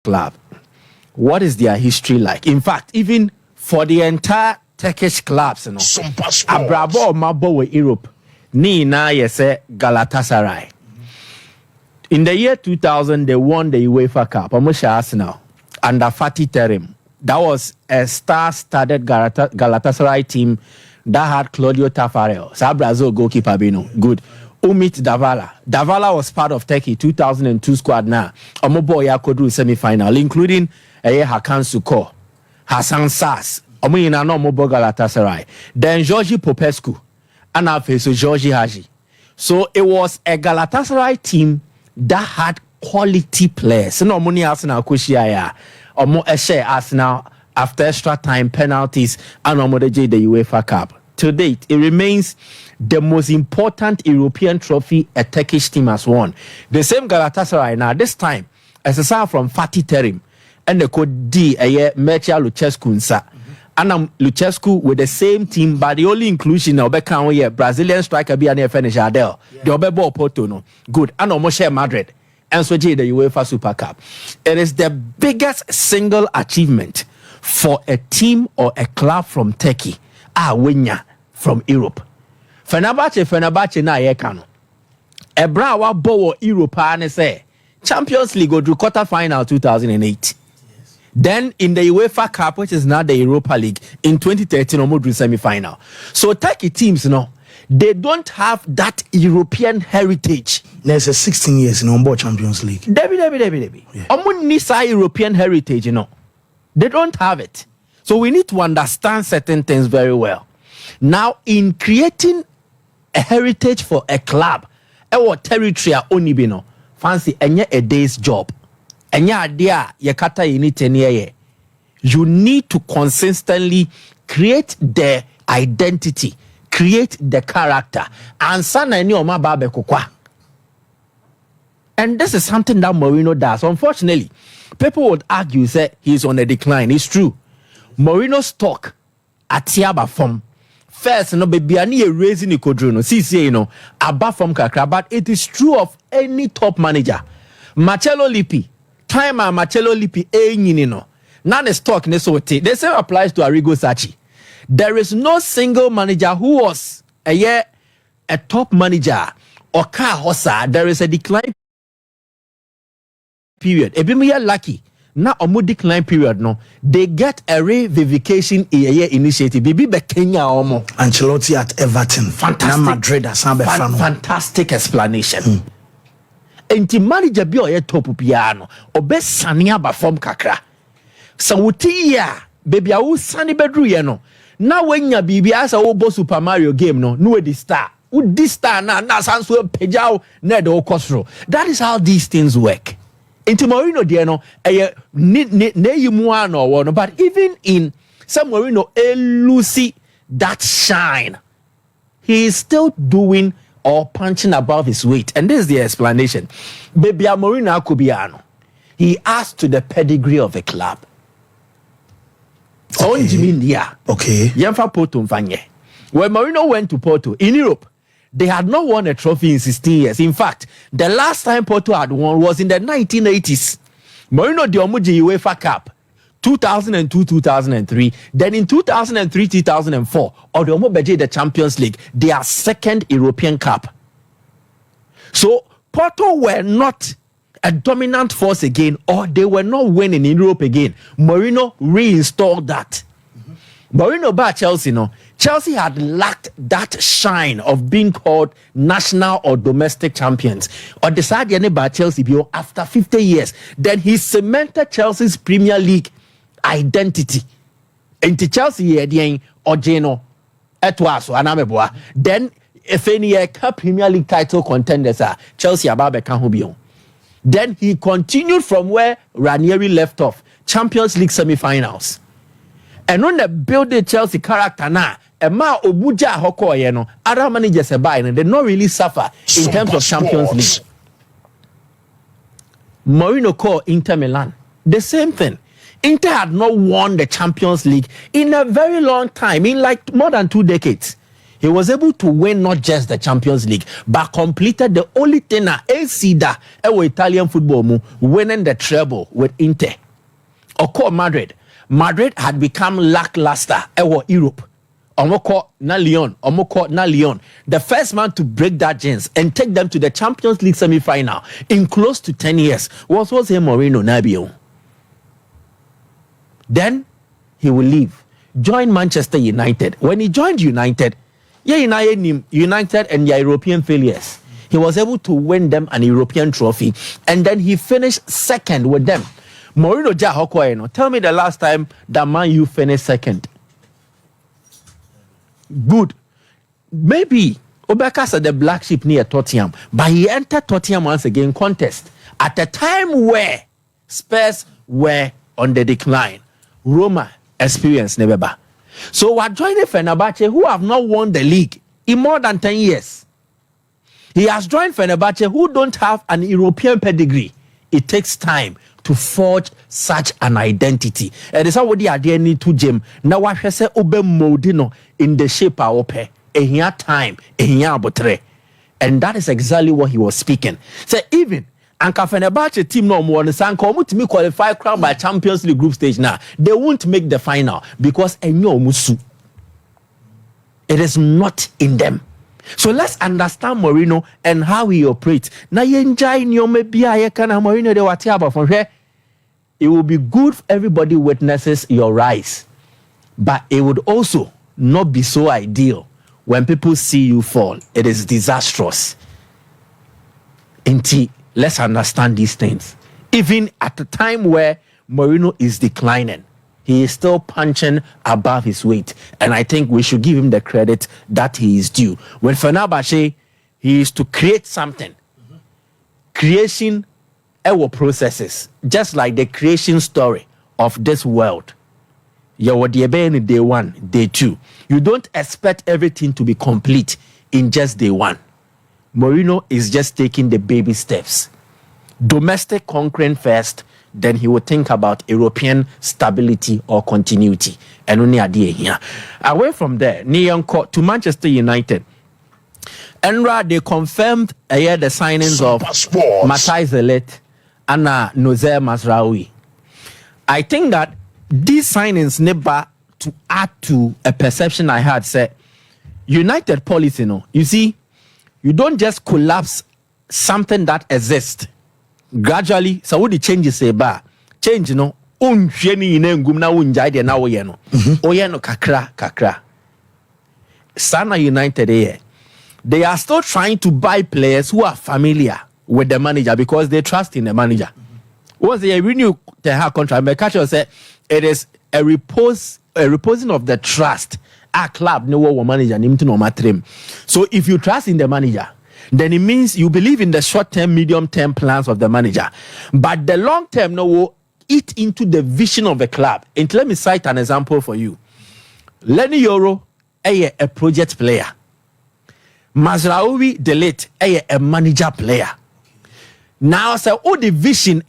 club, what is their history like? In fact, even for the entire Turkish clubs, Abrabo Mabo with Europe, ni na yese Galatasaray. In the year 2000, they won the UEFA Cup. Amusha Arsenal under Fatih Terim. That was a star-studded Galatasaray team that had Claudio Taffarel, Brazil goalkeeper, good. Umit Davala. Davala was part of Turkey 2002 squad now. Omobo Yakodru semi-final, including Hakan Suko, Hassan Sas, Omuyina no Omobo Galatasaray. Then Georgi Popescu, and after so Georgi Haji. So it was a Galatasaray team that had quality players. No money Arsenal Kushiaya, or more Arsenal after extra time penalties and Omodeje the UEFA Cup. To date, it remains the most important European trophy a Turkish team has won. The same Galatasaray now, this time, as aside from Fatih Terim and the code D, Mircea Lucescu Nsa. And Lucescu with the same team, but the only inclusion now become Brazilian striker be an finish Adele. The Obebo Porto no good. And Moshe Madrid and so the UEFA Super Cup. It is the biggest single achievement for a team or a club from Turkey. Winya from Europe. Fenerbahce na yekano. Ebra wa bowo Europe and say Champions League go through quarter final 2008. Yes. Then in the UEFA Cup, which is now the Europa League, in 2013 almost semi-final. So Turkey teams they don't have that European heritage. There's a 16 years in onboard Champions League. Debbie. Yeah. European heritage, They don't have it. So we need to understand certain things very well. Now, in creating a heritage for a club, our territory only fancy a day's job. Idea yakata you need 10 years. You need to consistently create the identity, create the character, and sana ni oma babe kokwa. And this is something that Mourinho does. Unfortunately, people would argue say he's on a decline. It's true. Mourinho's stock at Tiaba form. First, baby, I need a raising the quadruno. See, above from Kakra, but it is true of any top manager. Marcello Lippi, time and Marcello Lippi, now the stock, the same applies to Arrigo Sacchi. There is no single manager who was a top manager or car hossa. There is a decline period. Ebimiya lucky. Now a more decline period they get a revivification initiative. Bibi be Kenya omo. Ancelotti at Everton. Fantastic. Madrid fantastic explanation. Enti manager bi oye top piano. Obe sania ba form kakra. So wuti ya baby awu sani bedru ye no. Now when ya bibi asa wo Super Mario game no we the star. With this star na sanso pejao na de okosro. That is how these things work. Into Mourinho Diano, but even in some Mourinho Lucy that shine, he is still doing or punching above his weight. And this is the explanation. Baby Mourinho Akubiano, he adds to the pedigree of the club. So okay. Yemfa Porto Mfanye. When Mourinho went to Porto in Europe, they had not won a trophy in 16 years. In fact, the last time Porto had won was in the 1980s. Mourinho de Omuji UEFA Cup, 2002-2003. Then in 2003-2004, Odomo Beje the Champions League, their second European Cup. So Porto were not a dominant force again, or they were not winning in Europe again. Mourinho reinstalled that. Mourinho by Chelsea, Chelsea had lacked that shine of being called national or domestic champions. Or decided by Chelsea after 50 years. Then he cemented Chelsea's Premier League identity. Into Chelsea or Geno Etwaso Anameboa. Then if any Premier League title contenders are Chelsea Ababe Kanhubion. Then he continued from where Ranieri left off. Champions League semi-finals. And when they build the Chelsea character now, Obuja Hoko, other managers are buying, and they not really suffer in terms of Champions League. Mourinho called Inter Milan. The same thing. Inter had not won the Champions League in a very long time, in like more than 2 decades. He was able to win not just the Champions League, but completed the only thing that AC that Italian football winning the treble with Inter. Or called Madrid. Madrid had become lackluster Europe. Omoko na Lyon. The first man to break that jinx and take them to the Champions League semi-final in close to 10 years was Mourinho Nabio. Then he will leave, join Manchester United. When he joined United and their European failures, he was able to win them an European trophy, and then he finished second with them. Mourinho tell me the last time that Man U finished second. Good. Maybe Obeka said the black sheep near Tottenham, but he entered Tottenham once again contest at a time where Spurs were on the decline. Roma experience never. So we're joining Fenerbahce, who have not won the league in more than 10 years. He has joined Fenerbahce, who don't have an European pedigree. It takes time to forge such an identity. And it's what the idea need to gym. Now what I say obe modino in the shape I ope. Here time, here abotre. And that is exactly what he was speaking. So even Anka Fenerbahce team no more to me qualify crown by Champions League group stage now. They won't make the final because enyo musu. It is not in them. So let's understand Mourinho and how he operates. Now you enjoy Mourinho de whatever from here. It will be good if everybody witnesses your rise, but it would also not be so ideal when people see you fall. It is disastrous. Let's understand these things. Even at the time where Mourinho is declining, he is still punching above his weight. And I think we should give him the credit that he is due. With Fenerbahce, he is to create something. Creation processes, just like the creation story of this world. You're day one, day two. You don't expect everything to be complete in just day one. Mourinho is just taking the baby steps. Domestic conquering first, then he will think about European stability or continuity. And only idea here. Away from there, Niyonko to Manchester United. Enra, they confirmed the signings of Matthijs de Ligt and Nozer Mazraoui. I think that these signings never to add to a perception I had said United policy, you see, you don't just collapse something that exists. Gradually, so what the changes say change kakra. Sana United they are still trying to buy players who are familiar with the manager because they trust in the manager. Once they renew the contract, my catcher said it is a reposing of the trust. A club no one manager no. So if you trust in the manager, then it means you believe in the short-term, medium-term plans of the manager. But the long-term will eat into the vision of the club. And let me cite an example for you. Lenny Yoro, a project player. Mazraoui de Ligt, a manager player. Now, so all the vision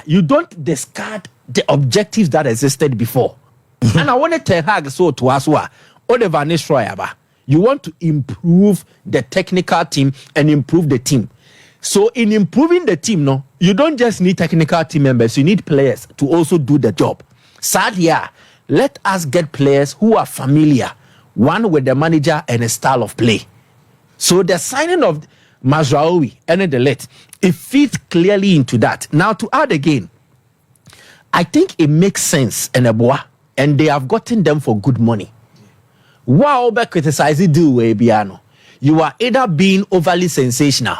you don't discard the objectives that existed before. And I want to tell her so to us you want to improve the technical team and improve the team. So in improving the team, you don't just need technical team members, you need players to also do the job. Sadly, let us get players who are familiar, one with the manager and a style of play. So the signing of Mazraoui and de Ligt, it fits clearly into that. Now to add again, I think it makes sense and they have gotten them for good money. Wow, be criticizing do way piano. You are either being overly sensational.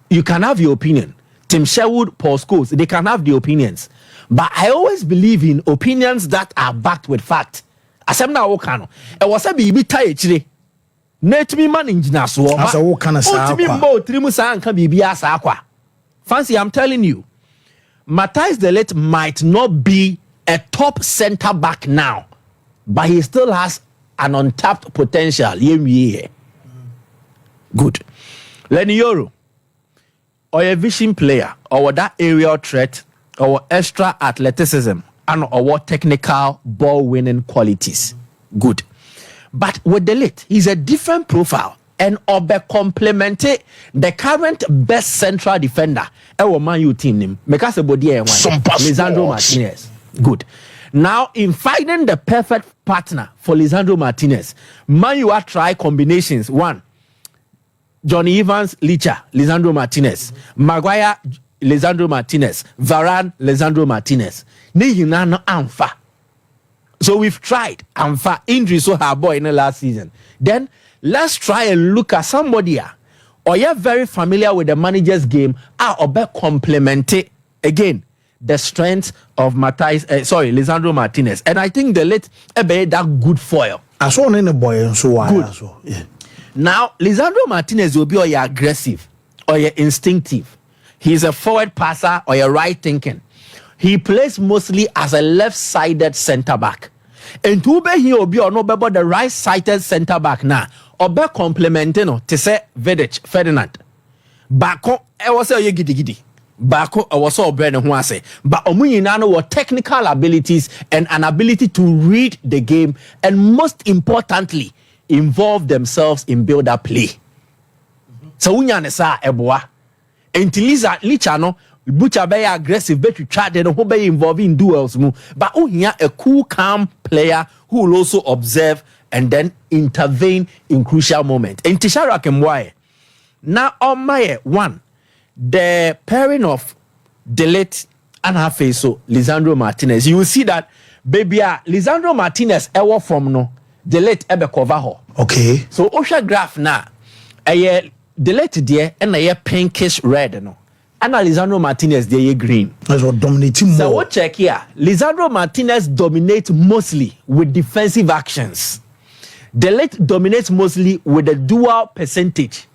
You can have your opinion. Tim Sherwood, Paul Scholes, they can have the opinions. But I always believe in opinions that are backed with fact. Asem na wokano. E wasa bibi ta echire. Net me man engineer so. Asa wokana sa akwa. Otimi mbo trimu sa anka bibi asa akwa. Fancy, I'm telling you. Matthijs de Ligt might not be a top center back now, but he still has an untapped potential. Good. Lenny Yoro, or a vision player, or that aerial threat, or extra athleticism, and or technical ball winning qualities. Good. But with the late, he's a different profile. And Obe complemented the current best central defender. Ewo Man U team name. Because Lisandro Martinez. Good. Now, in finding the perfect partner for Lisandro Martinez, Man U try combinations. One, Johnny Evans, Licha, Lisandro Martinez. Maguire, Lisandro Martinez. Varane, Lisandro Martinez. Ni yinano amfa. So we've tried amfa. Injury so her boy in the last season. Then let's try and look at somebody or you're very familiar with the manager's game or be complemented again the strength of Lisandro Martinez. And I think the late ebe that good foil. I saw in the boy so good. Yeah. Now Lisandro Martinez will be or you're aggressive or you're instinctive. He's a forward passer or you're right thinking. He plays mostly as a left-sided center back. And to be he will be or no about the right-sided center back now. Or be complementing to say Ferdinand. Bako I was say gidi. Bako I was so brand who I say. But Omunyinano were technical abilities and an ability to read the game and most importantly involve themselves in build-up play. So unyane sa eboa. Entiliza lichano Butcher be aggressive, but you try to who be involved in duels. But here a cool, calm player who will also observe and then intervene in crucial moments. And Tishara Kemwaye. Now on my one, the pairing of Delete and her face so Lisandro Martinez. You will see that baby Lisandro Martinez ever from no Delete ebe cover her. Okay. So Osha graph now a Delete there and a pinkish red no. And Lisandro Martinez, they are green. That's what dominating more. So what check here? Lisandro Martinez dominates mostly with defensive actions. Delete dominates mostly with a dual percentage.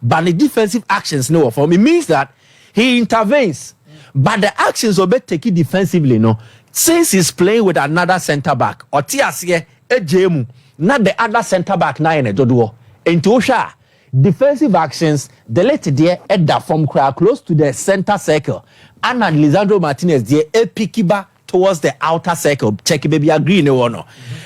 But the defensive actions, no, for me means that he intervenes. But the actions will be taken defensively, no. Since he's playing with another center back, or Tiasie, Ejemu, not the other center back now in a dodo. Into Osha. Defensive actions, the late there at that from close to the center circle. And Lisandro Martinez there a pikiba towards the outer circle. Check it, baby, agree no one.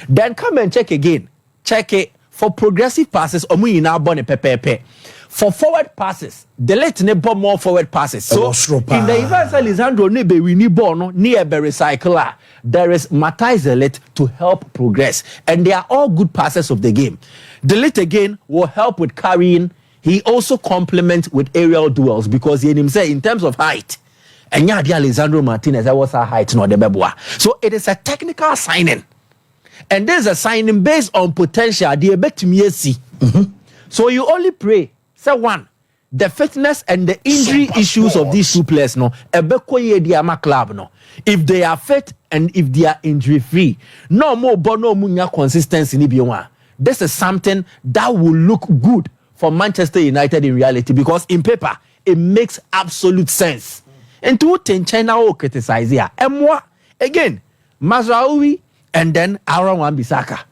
Then come and check again. Check it for progressive passes. Omu now born pepe. For forward passes, the late nebo more forward passes. So in the event that Lisandro nebe we need born near the recycler, there is Matai Zelet to help progress, and they are all good passes of the game. Delete again will help with carrying. He also complements with aerial duels because he himself in terms of height. And yeah, Lisandro Martinez, that was our height, not the Beboa. So it is a technical signing. And there's a signing based on potential. The bet me see. So you only pray. Say one, the fitness and the injury issues of these two players, no, club, no. If they are fit and if they are injury free, no more bono munya consistency ni biwa. This is something that will look good for Manchester United in reality because in paper it makes absolute sense. And to China will criticize here. And what again, Mazraoui and then Aaron Wan-Bissaka.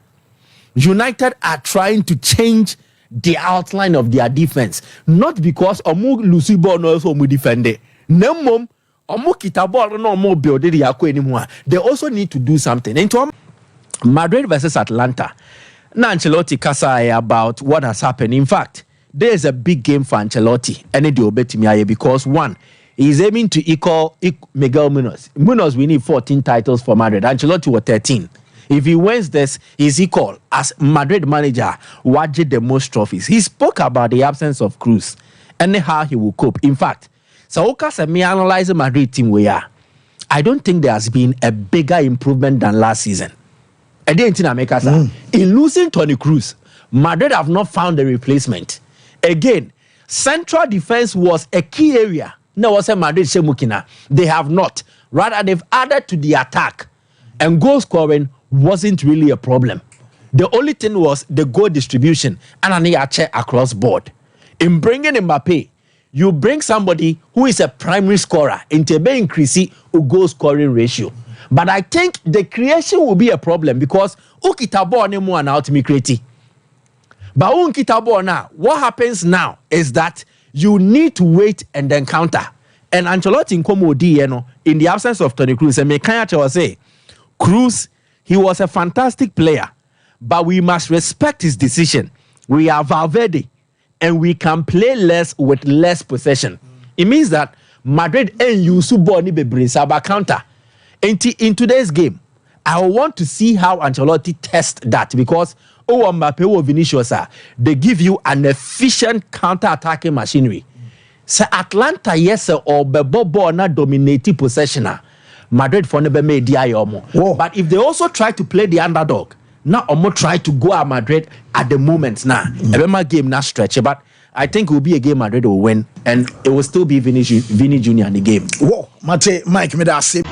United are trying to change the outline of their defense, not because omu lucy ball no also mu defend it. Nemom omu kita ball no more build it anymore. They also need to do something. Into Madrid versus Atlanta. Now Ancelotti kasa about what has happened. In fact, there is a big game for Ancelotti. And it will bet me because one, he's aiming to equal Miguel Munoz. Munoz we need 14 titles for Madrid. Ancelotti was 13. If he wins this, he's equal as Madrid manager, wajid the most trophies. He spoke about the absence of Cruz and how he will cope. In fact, Saoka said me analyze Madrid team we are. I don't think there has been a bigger improvement than last season. I didn't make us in losing Toni Kroos, Madrid have not found a replacement. Again, central defense was a key area. No, was a Madrid Shemukina. They have not. Rather, they've added to the attack, and goal scoring wasn't really a problem. The only thing was the goal distribution and an check across board. In bringing Mbappe, you bring somebody who is a primary scorer into a increasing goal scoring ratio. But I think the creation will be a problem because ukita ball no more now to me create. But ukita ball now, what happens now is that you need to wait and then counter. And Ancelotti in Komodi, in the absence of Toni Kroos, and Mekanya was say, Kroos, he was a fantastic player, but we must respect his decision. We are Valverde, and we can play less with less possession. It means that Madrid and Yusu Boni Bebre Saba counter. In today's game, I want to see how Ancelotti tests that, because Mbappe or Vinicius, they give you an efficient counter-attacking machinery. So Atlanta, yes, or Bebo na dominating possession. Madrid for never made the But if they also try to play the underdog, now Omo try to go at Madrid at the moment now. Every game not stretch, but I think it will be a game Madrid will win, and it will still be Vini Jr. in the game. Whoa, Mate, Mike, me that say.